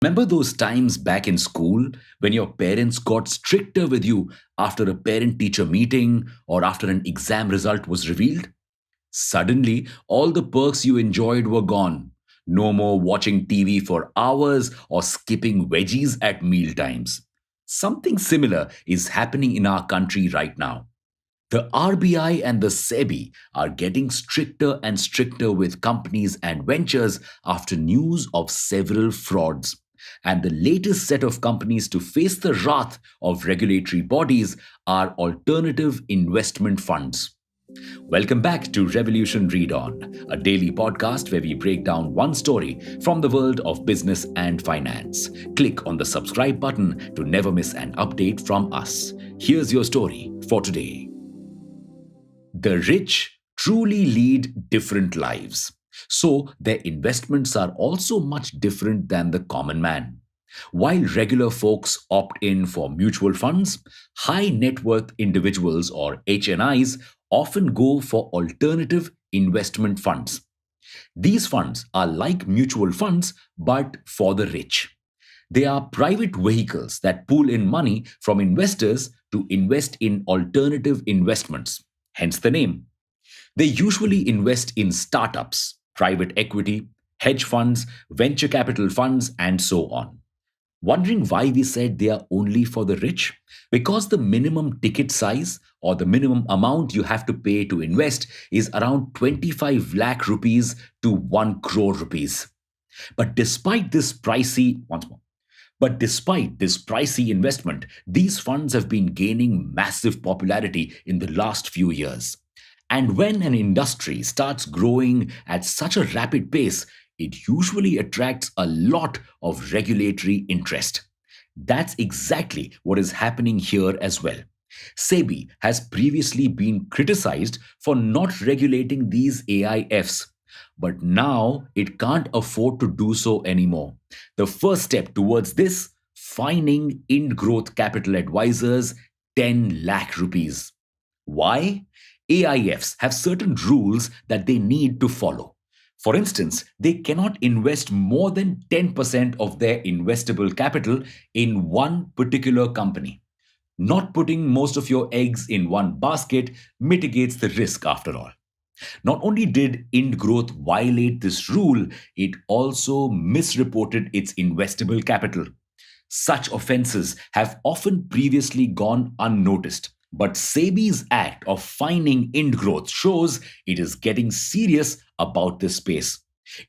Remember those times back in school when your parents got stricter with you after a parent teacher meeting or after an exam result was revealed? Suddenly, all the perks you enjoyed were gone. No more watching TV for hours or skipping veggies at meal times. Something similar is happening in our country right now. The RBI and the SEBI are getting stricter and stricter with companies and ventures after news of several frauds. And the latest set of companies to face the wrath of regulatory bodies are alternative investment funds. Welcome back to Revolution Read On, a daily podcast where we break down one story from the world of business and finance. Click on the subscribe button to never miss an update from us. Here's your story for today. The rich truly lead different lives. So their investments are also much different than the common man. While regular folks opt in for mutual funds, high net worth individuals or HNIs often go for alternative investment funds. These funds are like mutual funds but for the rich. They are private vehicles that pool in money from investors to invest in alternative investments, hence the name. They usually invest in startups, private equity, hedge funds, venture capital funds, and so on. Wondering why we said they are only for the rich? Because the minimum ticket size or the minimum amount you have to pay to invest is around 25 lakh rupees to 1 crore rupees. But despite this pricey, once more, but despite this pricey investment, these funds have been gaining massive popularity in the last few years. And when an industry starts growing at such a rapid pace, it usually attracts a lot of regulatory interest. That's exactly what is happening here as well. SEBI has previously been criticized for not regulating these AIFs, but now it can't afford to do so anymore. The first step towards this, fining in growth capital advisors 10 lakh rupees. Why? AIFs have certain rules that they need to follow. For instance, they cannot invest more than 10% of their investable capital in one particular company. Not putting most of your eggs in one basket mitigates the risk after all. Not only did Ind Growth violate this rule, it also misreported its investable capital. Such offences have often previously gone unnoticed. But SEBI's act of fining Ind Growth shows it is getting serious about this space.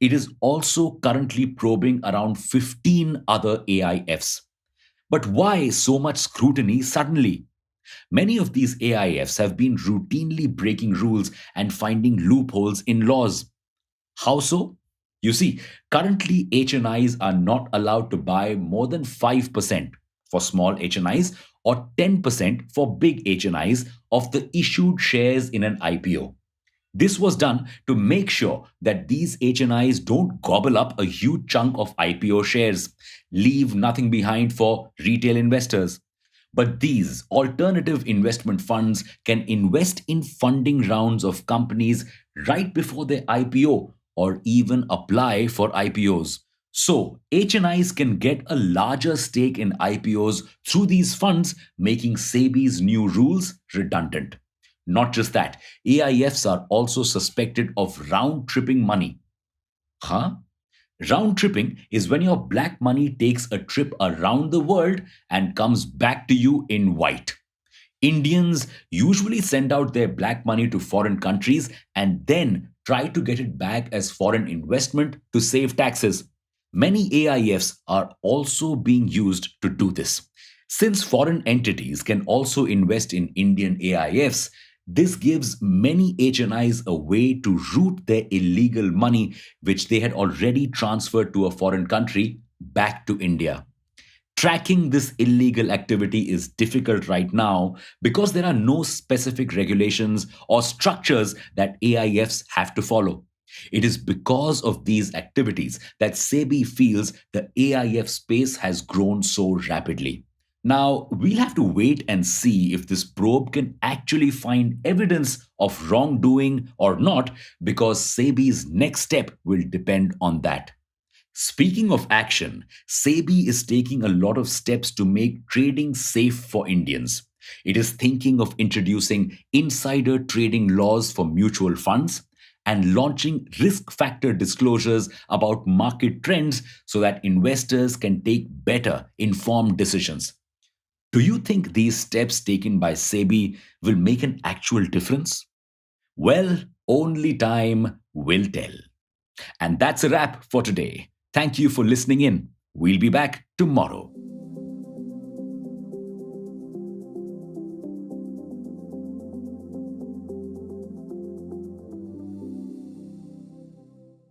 It is also currently probing around 15 other AIFs. But why so much scrutiny suddenly? Many of these AIFs have been routinely breaking rules and finding loopholes in laws. How so? You see, currently HNIs are not allowed to buy more than 5% for small HNIs or 10% for big HNIs of the issued shares in an IPO. This was done to make sure that these HNIs don't gobble up a huge chunk of IPO shares, leave nothing behind for retail investors. But these alternative investment funds can invest in funding rounds of companies right before their IPO or even apply for IPOs. So, HNIs can get a larger stake in IPOs through these funds, making SEBI's new rules redundant. Not just that, AIFs are also suspected of round tripping money. Huh? Round tripping is when your black money takes a trip around the world and comes back to you in white. Indians usually send out their black money to foreign countries and then try to get it back as foreign investment to save taxes. Many AIFs are also being used to do this. Since foreign entities can also invest in Indian AIFs, this gives many HNIs a way to route their illegal money, which they had already transferred to a foreign country, back to India. Tracking this illegal activity is difficult right now because there are no specific regulations or structures that AIFs have to follow. It is because of these activities that SEBI feels the AIF space has grown so rapidly. Now, we'll have to wait and see if this probe can actually find evidence of wrongdoing or not, because SEBI's next step will depend on that. Speaking of action, SEBI is taking a lot of steps to make trading safe for Indians. It is thinking of introducing insider trading laws for mutual funds and launching risk factor disclosures about market trends so that investors can take better informed decisions. Do you think these steps taken by SEBI will make an actual difference? Well, only time will tell. And that's a wrap for today. Thank you for listening in. We'll be back tomorrow.